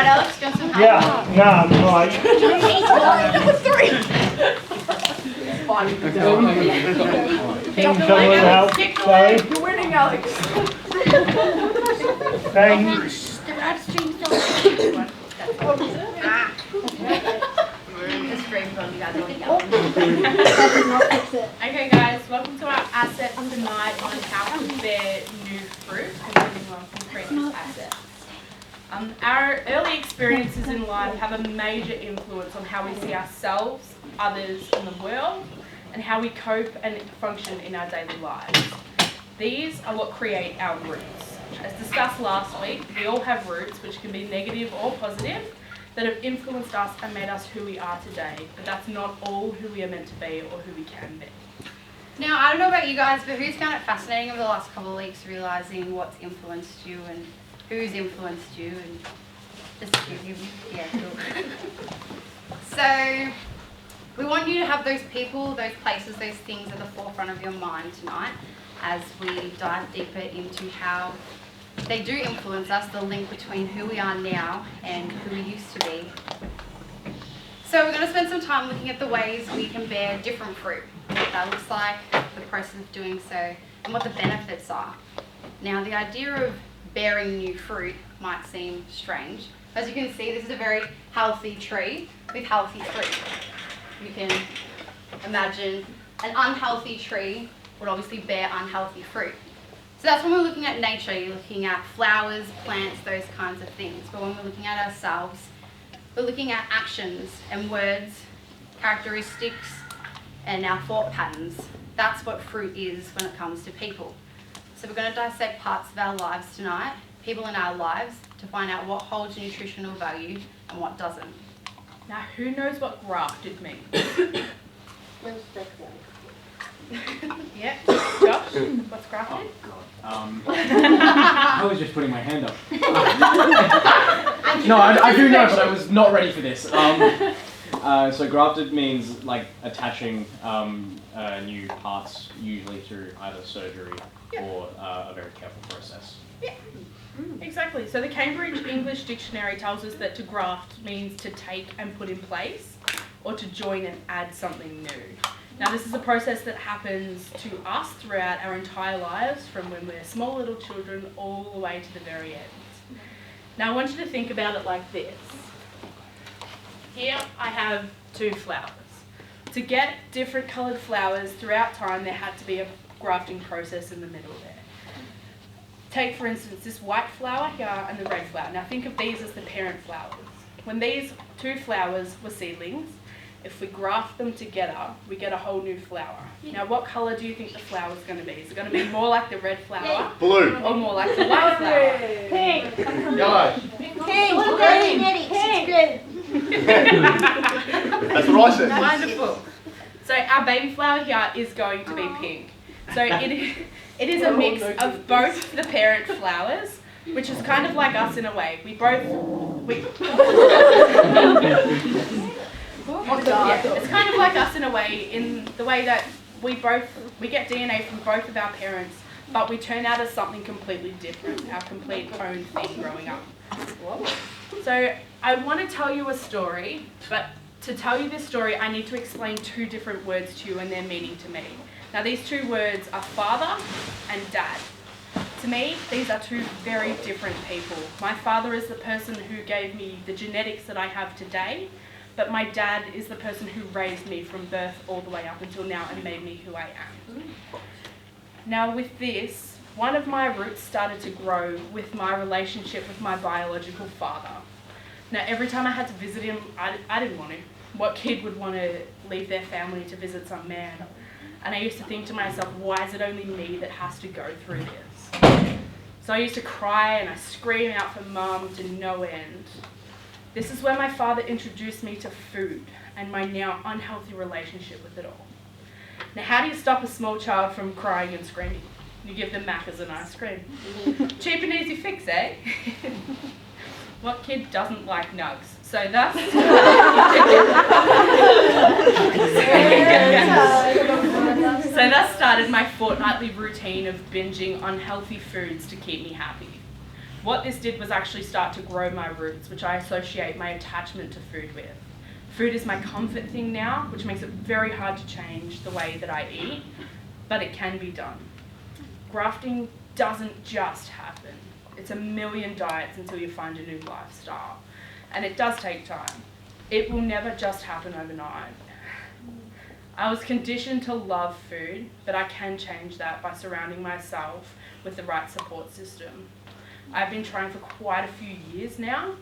right, Alex? Got some help? Yeah, no, I'm right. Can someone help? Sorry. You're winning, Alex. Thanks. Okay guys, welcome to our asset tonight on how to bear new fruit and moving on from previous assets. Our early experiences in life have a major influence on how we see ourselves, others and the world, and how we cope and function in our daily lives. These are what create our roots. As discussed last week, we all have roots which can be negative or positive that have influenced us and made us who we are today, but that's not all who we are meant to be or who we can be. Now, I don't know about you guys, but who's found it fascinating over the last couple of weeks realising what's influenced you and who's influenced you and just give you, yeah, cool. So, we want you to have those people, those places, those things at the forefront of your mind tonight as we dive deeper into how they do influence us, the link between who we are now and who we used to be. So we're going to spend some time looking at the ways we can bear different fruit, what that looks like, the process of doing so, and what the benefits are. Now, the idea of bearing new fruit might seem strange. As you can see, this is a very healthy tree with healthy fruit. You can imagine an unhealthy tree would obviously bear unhealthy fruit. So that's when we're looking at nature, you're looking at flowers, plants, those kinds of things. But when we're looking at ourselves, we're looking at actions and words, characteristics, and our thought patterns. That's what fruit is when it comes to people. So we're going to dissect parts of our lives tonight, people in our lives, to find out what holds nutritional value and what doesn't. Now, who knows what grafted means? Yeah, Josh, what's grafted? I was just putting my hand up. No, I do know, but I was not ready for this. So grafted means like attaching new parts, usually through either surgery or a very careful process. Yeah, exactly. So the Cambridge English Dictionary tells us that to graft means to take and put in place, or to join and add something new. Now, this is a process that happens to us throughout our entire lives, from when we're small little children all the way to the very end. Now, I want you to think about it like this. Here I have two flowers. To get different coloured flowers throughout time, there had to be a grafting process in the middle there. Take, for instance, this white flower here and the red flower. Now, think of these as the parent flowers. When these two flowers were seedlings, if we graft them together, we get a whole new flower. Now, what colour do you think the flower is going to be? Is it going to be more like the red flower? Blue. Or more like the white flower? Pink. Yellow. Pink. Green. That's what I said. Wonderful. So our baby flower here is going to be pink. So it is a mix of both the parent flowers, which is kind of like us in a way. It's kind of like us in a way, in the way that we get DNA from both of our parents, but we turn out as something completely different, our complete own thing growing up. So I want to tell you a story, but to tell you this story, I need to explain two different words to you and their meaning to me. Now, these two words are father and dad. To me, these are two very different people. My father is the person who gave me the genetics that I have today, but my dad is the person who raised me from birth all the way up until now and made me who I am. Now, with this, one of my roots started to grow with my relationship with my biological father. Now, every time I had to visit him, I didn't want to. What kid would want to leave their family to visit some man? And I used to think to myself, why is it only me that has to go through this? So I used to cry and I scream out for mum to no end. This is where my father introduced me to food and my now unhealthy relationship with it all. Now, how do you stop a small child from crying and screaming? You give them Macca's and ice cream. Cheap and easy fix, eh? What kid doesn't like nugs? So thus, started my fortnightly routine of binging unhealthy foods to keep me happy. What this did was actually start to grow my roots, which I associate my attachment to food with. Food is my comfort thing now, which makes it very hard to change the way that I eat, but it can be done. Grafting doesn't just happen. It's a million diets until you find a new lifestyle. And it does take time. It will never just happen overnight. I was conditioned to love food, but I can change that by surrounding myself with the right support system. I've been trying for quite a few years now,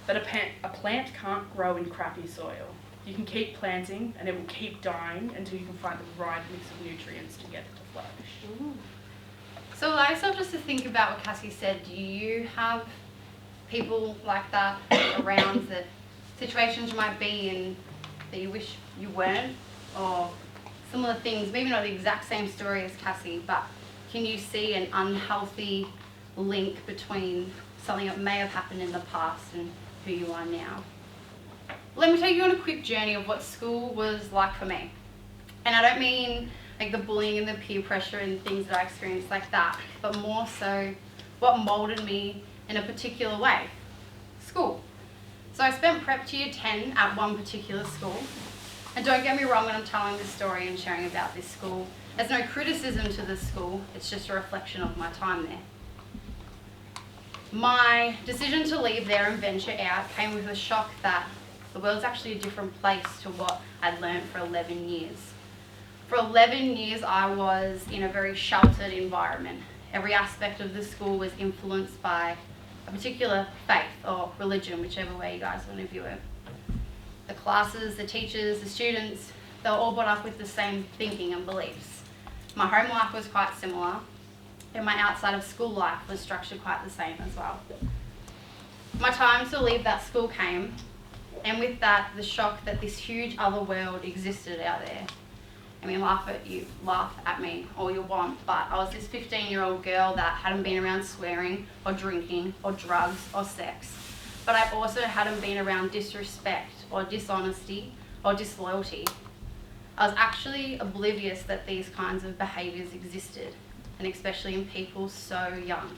but a plant can't grow in crappy soil. You can keep planting and it will keep dying until you can find the right mix of nutrients to get it to flourish. So allow yourself just to think about what Cassie said. Do you have people like that around, that situations you might be in that you wish you weren't, or similar things, maybe not the exact same story as Cassie, but can you see an unhealthy link between something that may have happened in the past and who you are now? Let me take you on a quick journey of what school was like for me. And I don't mean like the bullying and the peer pressure and things that I experienced like that, but more so what molded me in a particular way. School. So I spent prep to year 10 at one particular school. And don't get me wrong when I'm telling this story and sharing about this school. There's no criticism to this school, it's just a reflection of my time there. My decision to leave there and venture out came with a shock that the world's actually a different place to what I'd learned for 11 years. For 11 years, I was in a very sheltered environment. Every aspect of the school was influenced by a particular faith or religion, whichever way you guys want to view it. The classes, the teachers, the students, they were all brought up with the same thinking and beliefs. My home life was quite similar, and my outside of school life was structured quite the same as well. My time to leave that school came, and with that, the shock that this huge other world existed out there. I mean, laugh at me all you want, but I was this 15-year-old girl that hadn't been around swearing or drinking or drugs or sex. But I also hadn't been around disrespect or dishonesty or disloyalty. I was actually oblivious that these kinds of behaviours existed, and especially in people so young.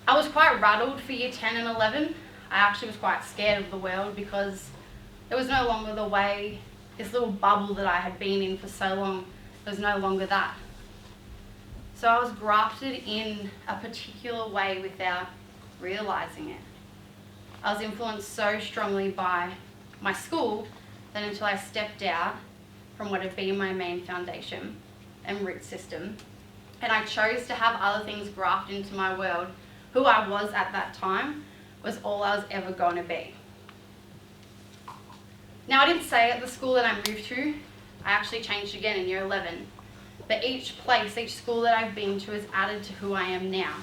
I was quite rattled for year 10 and 11. I actually was quite scared of the world because it was no longer the way, this little bubble that I had been in for so long, it was no longer that. So I was grafted in a particular way without realising it. I was influenced so strongly by my school that until I stepped out from what had been my main foundation and root system, and I chose to have other things grafted into my world, who I was at that time was all I was ever going to be. Now, I didn't say at the school that I moved to, I actually changed again in year 11. But each place, each school that I've been to has added to who I am now.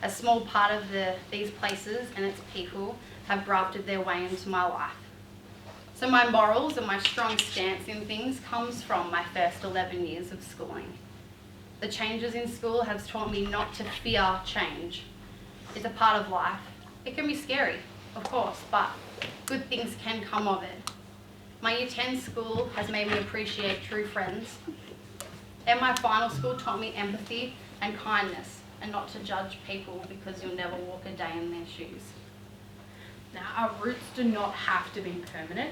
A small part of these places and its people have grafted their way into my life. So my morals and my strong stance in things comes from my first 11 years of schooling. The changes in school has taught me not to fear change. It's a part of life. It can be scary, of course, but good things can come of it. My year 10 school has made me appreciate true friends. And my final school taught me empathy and kindness, and not to judge people because you'll never walk a day in their shoes. Now, our roots do not have to be permanent.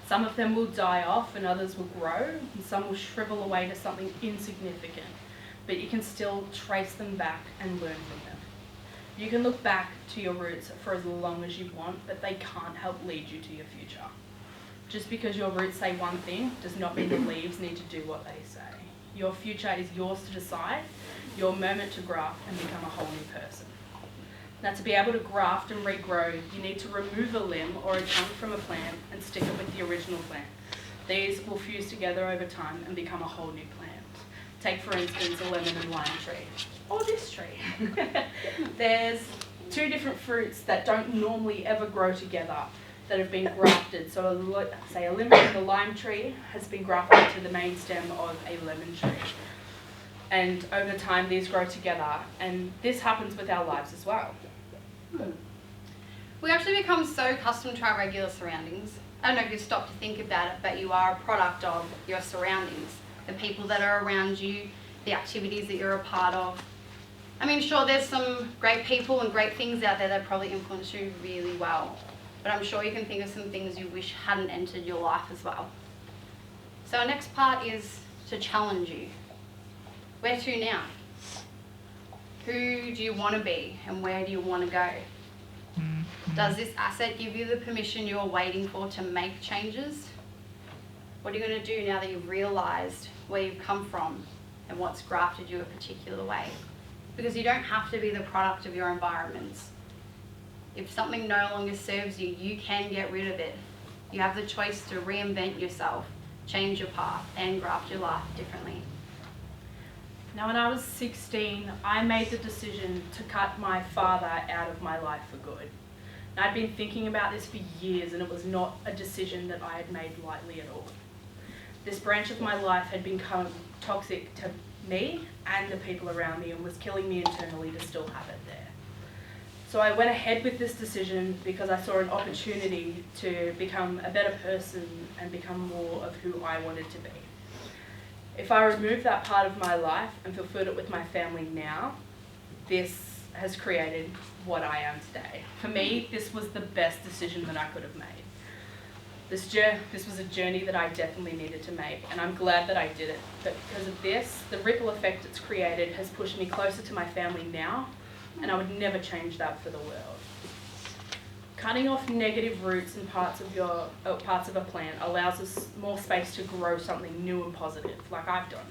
Some of them will die off and others will grow, and some will shrivel away to something insignificant, but you can still trace them back and learn from them. You can look back to your roots for as long as you want, but they can't help lead you to your future. Just because your roots say one thing does not mean the leaves need to do what they say. Your future is yours to decide, your moment to graft and become a whole new person. Now, to be able to graft and regrow, you need to remove a limb or a chunk from a plant and stick it with the original plant. These will fuse together over time and become a whole new plant. Take, for instance, a lemon and lime tree, or this tree. There's two different fruits that don't normally ever grow together that have been grafted. So say a lemon and a lime tree has been grafted to the main stem of a lemon tree. And over time, these grow together, and this happens with our lives as well. We actually become so accustomed to our regular surroundings. I don't know if you stop to think about it, but you are a product of your surroundings. The people that are around you, the activities that you're a part of. I mean, sure, there's some great people and great things out there that probably influence you really well. But I'm sure you can think of some things you wish hadn't entered your life as well. So our next part is to challenge you. Where to now? Who do you want to be and where do you want to go? Does this asset give you the permission you're waiting for to make changes? What are you going to do now that you've realised where you've come from and what's grafted you a particular way? Because you don't have to be the product of your environments. If something no longer serves you, you can get rid of it. You have the choice to reinvent yourself, change your path, and graft your life differently. Now, when I was 16, I made the decision to cut my father out of my life for good. And I'd been thinking about this for years, and it was not a decision that I had made lightly at all. This branch of my life had become toxic to me and the people around me and was killing me internally to still have it there. So I went ahead with this decision because I saw an opportunity to become a better person and become more of who I wanted to be. If I removed that part of my life and fulfilled it with my family now, this has created what I am today. For me, this was the best decision that I could have made. This was a journey that I definitely needed to make, and I'm glad that I did it. But because of this, the ripple effect it's created has pushed me closer to my family now, and I would never change that for the world. Cutting off negative roots and parts of a plant allows us more space to grow something new and positive, like I've done.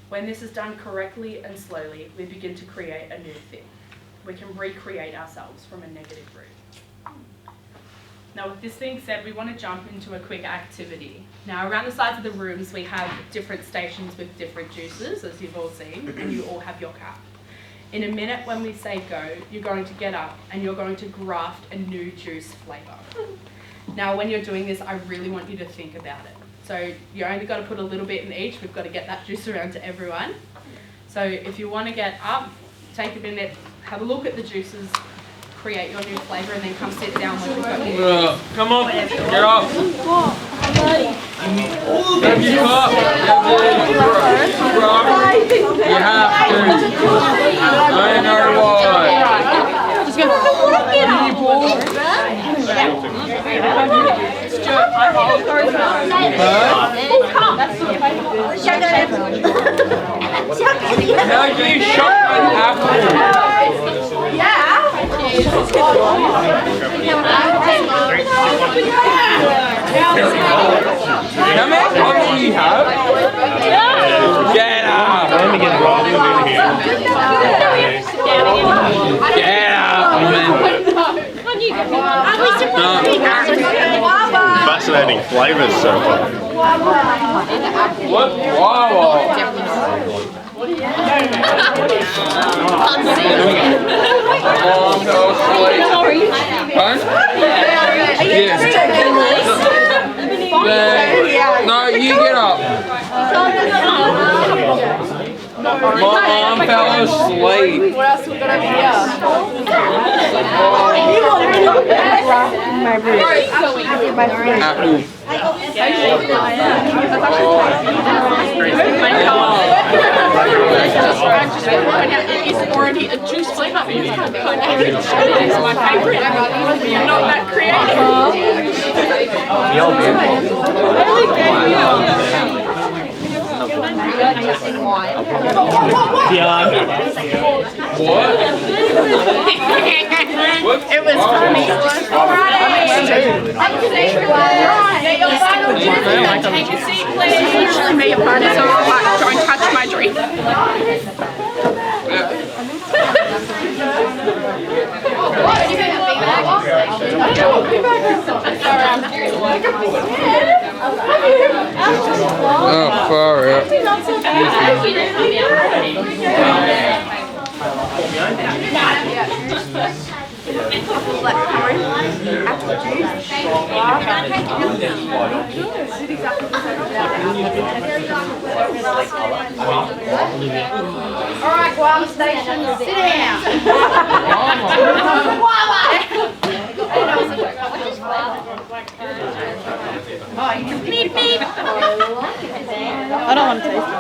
When this is done correctly and slowly, we begin to create a new thing. We can recreate ourselves from a negative root. Now, with this being said, we want to jump into a quick activity. Now, around the sides of the rooms, we have different stations with different juices, as you've all seen, and you all have your cap. In a minute, when we say go, you're going to get up and you're going to graft a new juice flavour. Now, when you're doing this, I really want you to think about it. So you only got to put a little bit in each. We've got to get that juice around to everyone. So if you want to get up, take a minute, have a look at the juices, create your new flavour, and then come sit down when we've got you. Come on, get up. Grab your cup. You have to. I know why. Just go. How do you shotgun apple? How many cups do you have? Get up! Get up, man. Fascinating flavours so far. What? Wow. No, you get up. My mom fell asleep. What else we got over here? Apple. It's already a juice flavour. It's my favourite. You're not that creative. What? It was funny. Get your final juices and take a seat, please. Usually me a party, so don't touch my drink. Oh, far out. Alright, Guava Station, sit down. Beep, beep. I don't want to taste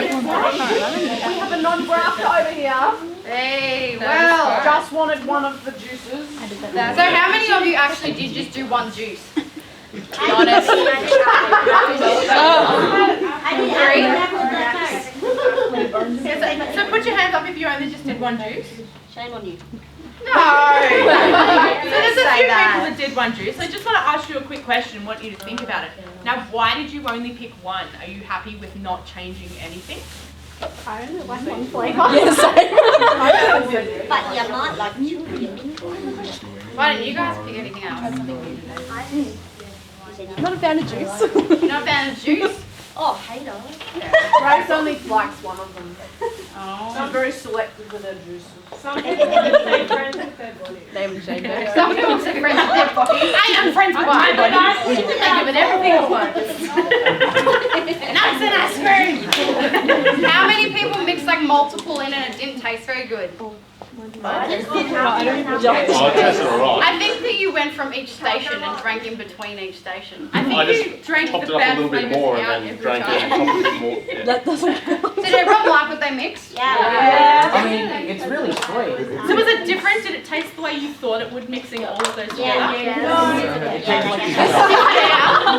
it. here. Hey, That is well. fine. Just wanted one of the juices. So how many of you actually did just do one juice? Be honest. So put your hands up if you only just did one juice. Shame on you. No. So there's a Say few that. people that did one juice. I just want to ask you a quick question and want you to think about it. Now, why did you only pick one? Are you happy with not changing anything? I only like one flavour. Yes, but you're not like children. Why didn't you guys pick anything else? Not a fan of juice. You're not a fan of juice? Oh, hater. Grace only likes one of them. Oh. She's very selective with her juices. Some people say friends with their body. They haven't changed it. Some people say friends with their bodies. I am friends with my body. I give it everything at once. Nuts and ice cream. How many people mixed like multiple in and it didn't taste very good? I just I don't even judge. Oh, it tasted alright. I think that you went from each station and drank in between each station. I think I you just drank topped the it up a bad little bit flavours more out and then every drank it time. and topped it a bit more. Yeah. That doesn't count. Did everyone like what they mixed? Yeah. I mean, it's really sweet. So was it different? Did it taste the way you thought it would mixing all of those together?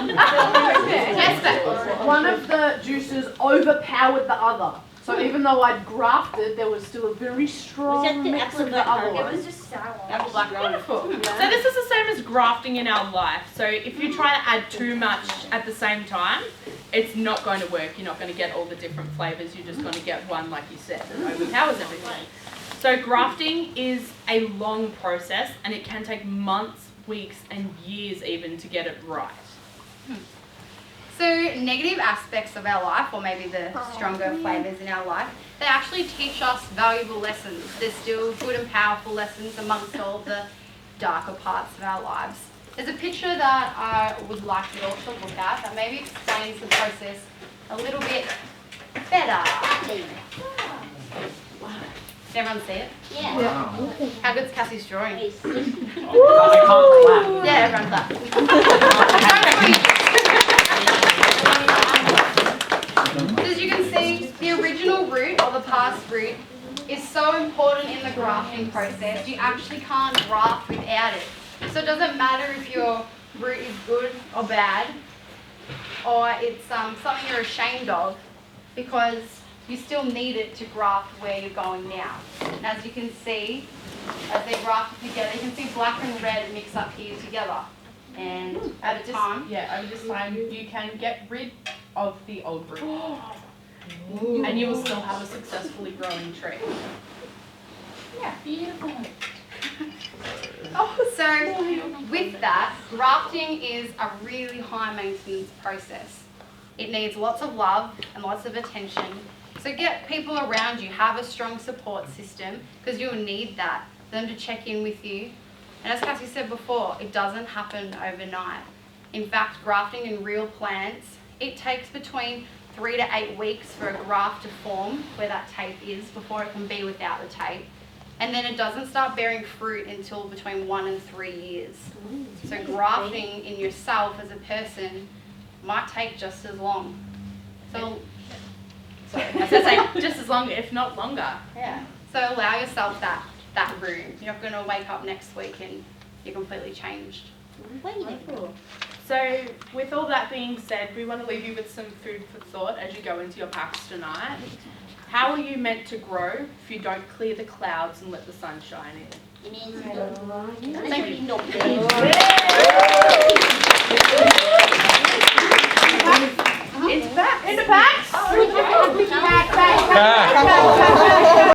Yes, but One of the juices overpowered the other. So even though I'd grafted, there was still a very strong mix of the other one. that was black Wonderful. So this is the same as grafting in our life. So if you try to add too much at the same time, it's not going to work. You're not going to get all the different flavours. You're just going to get one, like you said, that overpowers everything. So grafting is a long process and it can take months, weeks and years even to get it right. So negative aspects of our life, or maybe the stronger flavours in our life, they actually teach us valuable lessons. There's still good and powerful lessons amongst all the darker parts of our lives. There's a picture that I would like you all to look at that maybe explains the process a little bit better. Can everyone see it? Yeah. How good's Cassie's drawing? Yes. I can't clap. Yeah, everyone clap. As you can see, the original root or the past root is so important in the grafting process. You actually can't graft without it. So it doesn't matter if your root is good or bad, or it's something you're ashamed of, because you still need it to graft where you're going now. And as you can see, as they graft together, you can see black and red mix up here together. And at a time, Over this time, you can get rid of the old root. And you will still have a successfully growing tree. yeah, beautiful. So with that, grafting is a really high maintenance process. It needs lots of love and lots of attention. So get people around you, have a strong support system, because you'll need that, for them to check in with you. And as Cassie said before, it doesn't happen overnight. In fact, grafting in real plants, it takes between 3 to 8 weeks for a graft to form where that tape is before it can be without the tape. And then it doesn't start bearing fruit until between 1 and 3 years. So grafting in yourself as a person might take just as long. So, sorry, I was going to say just as long, if not longer. yeah. So allow yourself that room. You're not going to wake up next week and you're completely changed. Wonderful. So with all that being said, we want to leave you with some food for thought as you go into your packs tonight. How are you meant to grow if you don't clear the clouds and let the sun shine in? Thank you. It's back. In the packs.